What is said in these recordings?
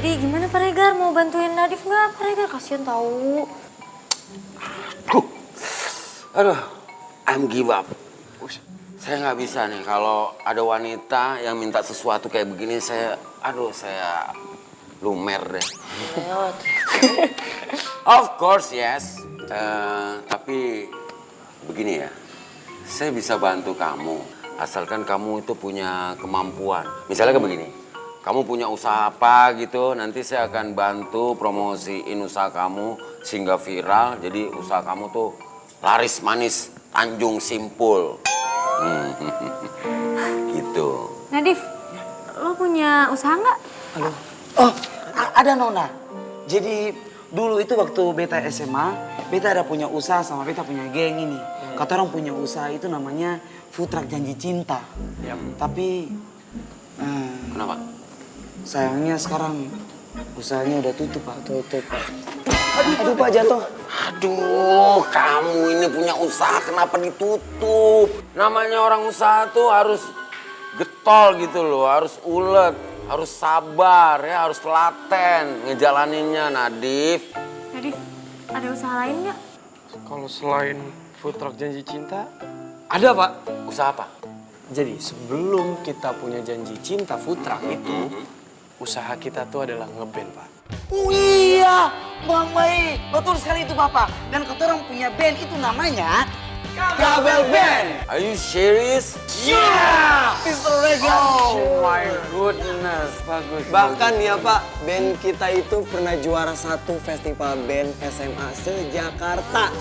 Jadi gimana Pak Regar, mau bantuin Nadif nggak? Pak Regar kasihan tahu. Aduh, I'm give up. Saya nggak bisa nih kalau ada wanita yang minta sesuatu kayak begini, saya lumer deh. Of course yes, tapi begini ya, saya bisa bantu kamu asalkan kamu itu punya kemampuan. Misalnya kayak begini, kamu punya usaha apa gitu, nanti saya akan bantu promosiin usaha kamu sehingga viral, jadi usaha kamu tuh laris manis Tanjung Simpul. Gitu. Nadif, lo punya usaha nggak? Halo. Oh, ada Nona. Jadi dulu itu waktu beta SMA, beta ada punya usaha sama beta punya geng ini. Kata orang punya usaha itu namanya Food Truck Janji Cinta. Tapi Kenapa? sayangnya sekarang usahanya udah tutup, Pak. Tutup, Pak. Aduh, Pak, jatuh. Aduh, kamu ini punya usaha kenapa ditutup? Namanya orang usaha tuh harus getol gitu loh, harus ulet, harus sabar ya, harus telaten ngejalaninnya, Nadif. Nadif, ada usaha lain nggak? Kalau selain Food Truck Janji Cinta, ada Pak. Usaha apa? Jadi sebelum kita punya Janji Cinta Food Truck itu, usaha kita tuh adalah ngeband Pak. Oh iya, Bang Mai. Betul sekali itu, Bapak. Dan kata orang punya band itu namanya Kabel Band. Are you serious? Yeah, Mr. Regal. Oh my goodness, bagus. Bahkan ya Pak, band kita itu pernah juara 1 festival band SMA se-Jakarta.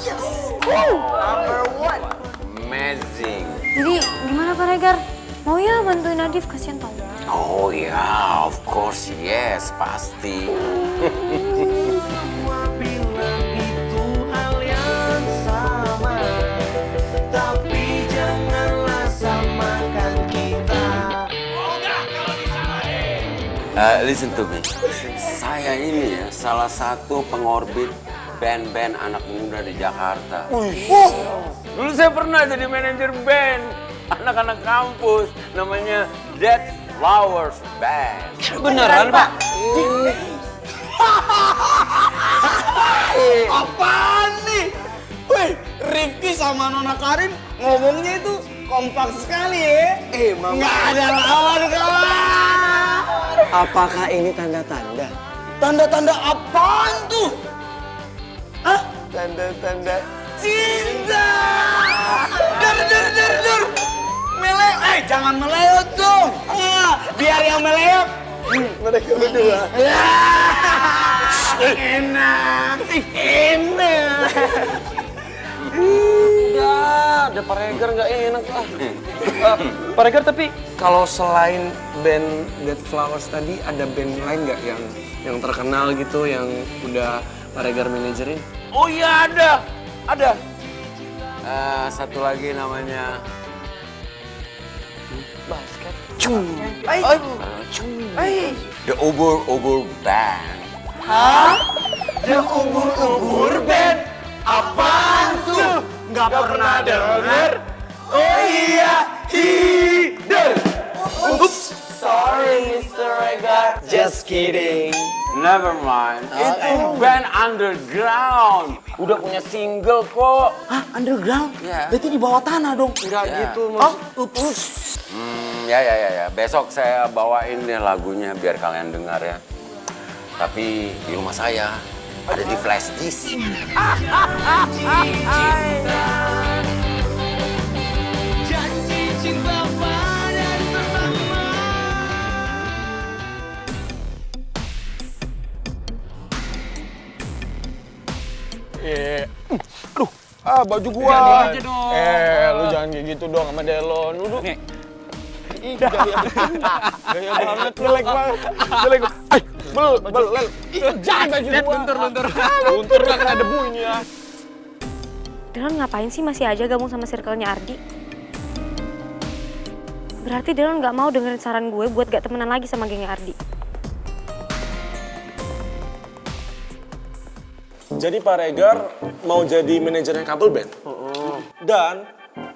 Amazing. Jadi gimana Pak Regar? Mau ya bantuin Nadif, kasihan tahu. Oh ya, of course yes, pasti. Listen to me. Saya ini ya salah satu pengorbit band-band anak muda di Jakarta. Dulu saya pernah jadi manajer band anak-anak kampus, namanya Dead Flowers Band. Beneran Pak? Apaan nih? Wih, Rifki sama Nona Karin ngomongnya itu kompak sekali ya. Nggak ada lawan kawan. Apakah ini tanda-tanda? Tanda-tanda apaan tuh? Hah? Tanda-tanda Cinta! Dur! Meleo, jangan meleo dong. Biar yang meleo mereka berdua. Enak. Udah Pak Regar nggak enak ah. Pak Regar, tapi kalau selain band Dead Flowers tadi, ada band lain nggak yang terkenal gitu, yang udah Pak Regar manajerin? Oh iya ada. Satu lagi namanya Basket. The Ubur Band. The ubur band. Apaan tuh? Nggak pernah denger. Oh iya, hider. Oops, sorry Mr. Regar. Just kidding. Never mind. Itu band underground. Udah punya single kok. Hah, underground? Iya. Berarti di bawah tanah dong. Enggak Ya. gitu Mas. Ups. Ya. Besok saya bawain nih lagunya biar kalian dengar ya. Tapi di rumah saya ada di flash disk. Aduh, baju gua. Aja dong. Lu jangan kayak gitu dong sama Delon. Lu nih. Ih, gaya banget, jelek banget. Ay, bel. Jangan baju gua. Luntur lah, kena debu ini ya. Delon ngapain sih masih aja gabung sama circle-nya Ardi? Berarti Delon nggak mau dengerin saran gue buat gak temenan lagi sama gengnya Ardi. Jadi Pak Regar mau jadi manajernya Kabel Band dan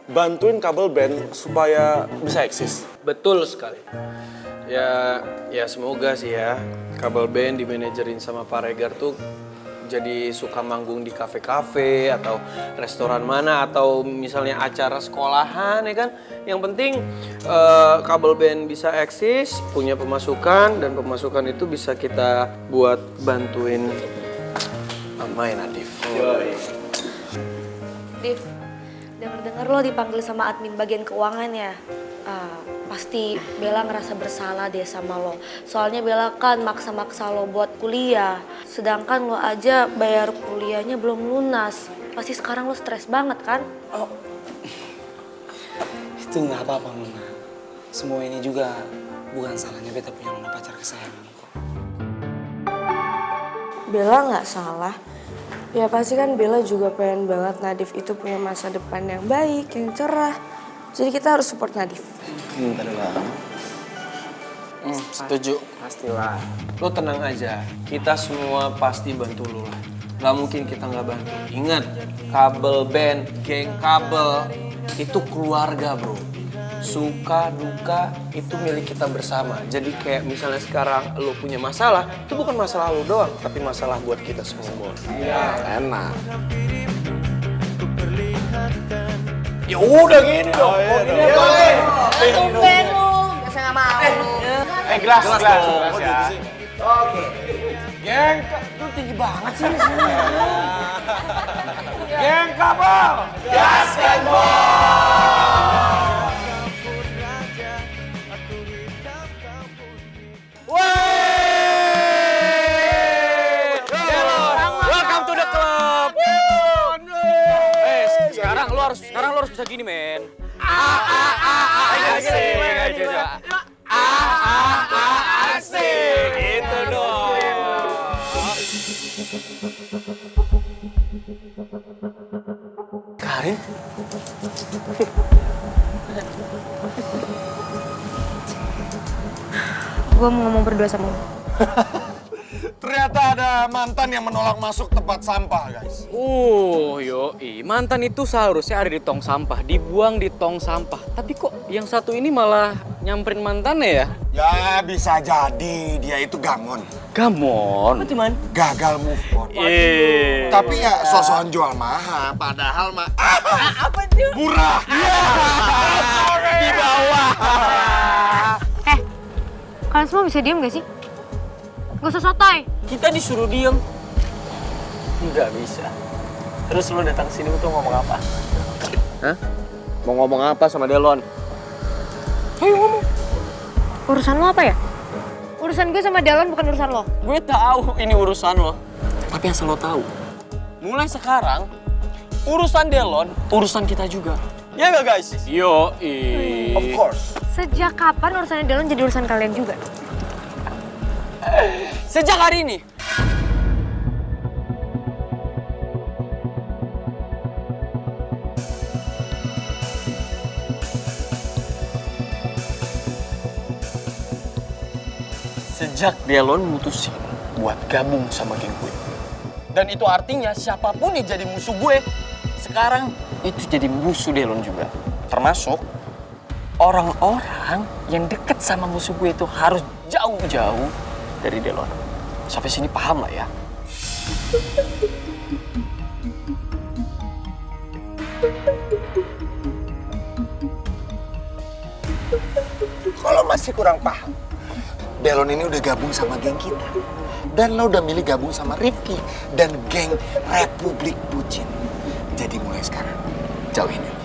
bantuin Kabel Band supaya bisa eksis. Betul sekali. Ya semoga sih ya Kabel Band dimanajerin sama Pak Regar tuh jadi suka manggung di kafe-kafe atau restoran mana atau misalnya acara sekolahan ya kan. Yang penting Kabel Band bisa eksis, punya pemasukan dan pemasukan itu bisa kita buat bantuin main Nadif. Div, denger-denger lo dipanggil sama admin bagian keuangan ya? Pasti Bella ngerasa bersalah deh sama lo. Soalnya Bella kan maksa-maksa lo buat kuliah. Sedangkan lo aja bayar kuliahnya belum lunas. Pasti sekarang lo stres banget kan? Oh, itu nggak apa-apa Nona. Semua ini juga bukan salahnya beta punya Nona pacar kesayangan kok. Bella nggak salah. Ya pasti kan Bella juga pengen banget Nadif itu punya masa depan yang baik, yang cerah. Jadi kita harus support Nadif. Setuju. Pastilah. Lo tenang aja, kita semua pasti bantu lo lah. Gak mungkin kita nggak bantu. Ingat, Kabel Band, geng kabel, itu keluarga bro. Suka, duka, itu milik kita bersama. Jadi kayak misalnya sekarang lo punya masalah, itu bukan masalah lo doang, tapi masalah buat kita semua. Iya. Enak. Ya udah gini dong. Tumben lo, biasa nggak mau. Gelas ya. Oke. Geng, lu tinggi banget sih. Geng kabel. Gaskan Welcome to the club. Sekarang lu harus bisa gini, men. Asik. Gitu dong. Karin? Gue mau ngomong berdua sama lo. Ternyata ada mantan yang menolak masuk tempat sampah, guys. Yoi. Mantan itu seharusnya ada di tong sampah, dibuang di tong sampah. Tapi kok yang satu ini malah nyamperin mantannya ya? Ya, bisa jadi dia itu gamon. Gamon? Gagal move on. Tapi ya sosokan jual mahal, padahal apa itu? Murah. Di bawah. Kalian semua bisa diem gak sih? Gak usah sotoy. Kita disuruh diem. Nggak bisa. Terus lu datang sini tuh ngomong apa? Hah? Mau ngomong apa sama Delon? Ayo ngomong. Urusan lo apa ya? Urusan gue sama Delon bukan urusan lo. Gue tahu ini urusan lo. Tapi asal lo tahu, mulai sekarang urusan Delon, urusan kita juga. Ya nggak guys? Yoi. Of course. Sejak kapan urusannya Delon jadi urusan kalian juga? Sejak hari ini. Sejak Delon mutusin buat gabung sama geng gue. Dan itu artinya siapapun yang jadi musuh gue, sekarang itu jadi musuh Delon juga. Termasuk orang-orang yang deket sama musuh gue itu harus jauh-jauh dari Delon. Sampai sini paham lah ya? Kalau masih kurang paham, Delon ini udah gabung sama geng kita. Dan lo udah milih gabung sama Rifki dan geng Republik Bucin. Jadi mulai sekarang, jauhin dia.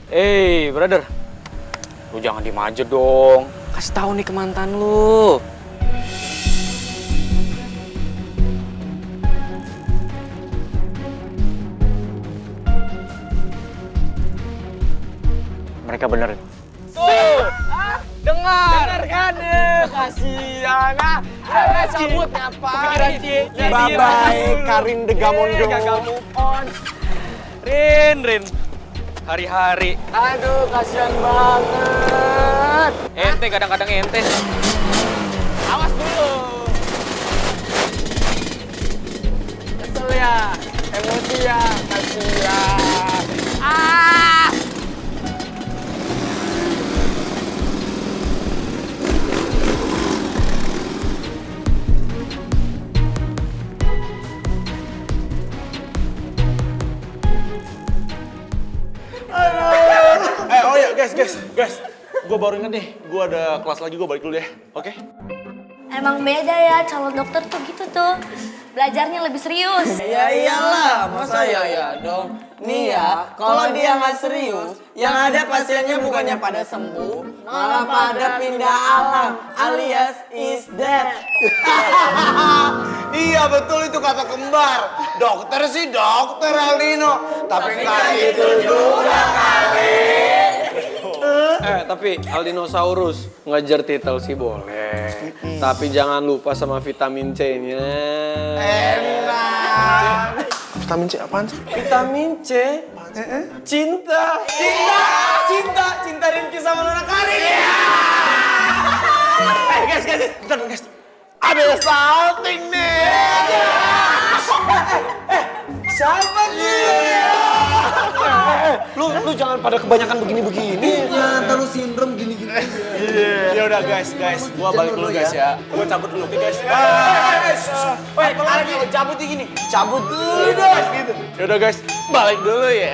Hey, brother. Lu jangan diem aja dong. Kasih tahu nih ke mantan lu. Mereka benerin. Tuh! Dengar kan? Kasihan. Cabut ngapain? Bye-bye, Karin the Gamondo. Gagal move on. Rin. Hari-hari. Aduh, kasihan banget. Ente kadang-kadang ente. Awas dulu. ya, kasih ya. Ah! Oh ya guys. Gue baru inget nih, gue ada kelas lagi, gue balik dulu ya, oke? Emang beda ya, calon dokter tuh gitu tuh. Belajarnya lebih serius. Ya iyalah, masa ya dong. Nih ya, kalau dia nggak serius, yang ada pasiennya bukannya pada sembuh, malah pada pindah alam, alias is dead. Iya betul itu kata kembar. Dokter sih dokter Aldino, tapi nggak gitu juga kali. Tapi Aldinosaurus ngejar titel sih boleh. Tapi jangan lupa sama vitamin C-nya. Enak. Vitamin C apaan sih? Vitamin C. Cinta. Cinta Rinky sama Nona Karin. Guys, bentar guys. Ada salting nih. Siapa nih? Lu jangan pada kebanyakan begini-begini. Ya, terus sindrom gini-gini. Ya udah guys, gua balik dulu guys ya. Gua cabut dulu, oke guys. Kalau cabut gini, cabut dulu guys gitu. Ya udah guys, balik dulu ya.